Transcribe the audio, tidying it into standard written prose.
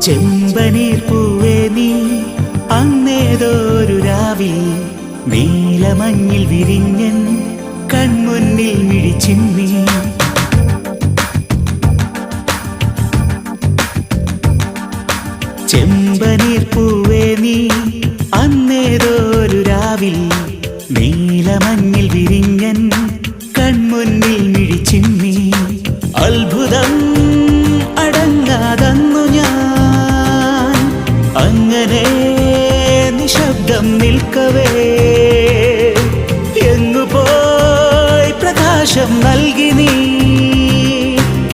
ചെമ്പനീർ പൂവേ നീ അന്നേതൊരു രാവിൽ നീലമഞ്ഞിൽ വിരിഞ്ഞൻ കൺമുന്നിൽ മിഴിച്ചിമ്മി. ചെമ്പനീർ പൂവേ നീ അന്നേതൊരു രാവിൽ നീലമഞ്ഞിൽ വിരിഞ്ഞൻ കൺമുന്നിൽ മിഴിച്ചിമ്മി. അത്ഭുതം അടങ്ങാതന്നു ഞാൻ അങ്ങനെ നിശബ്ദം നിൽക്കവേ, എങ്ങു പോയി പ്രകാശം നൽകി നീ.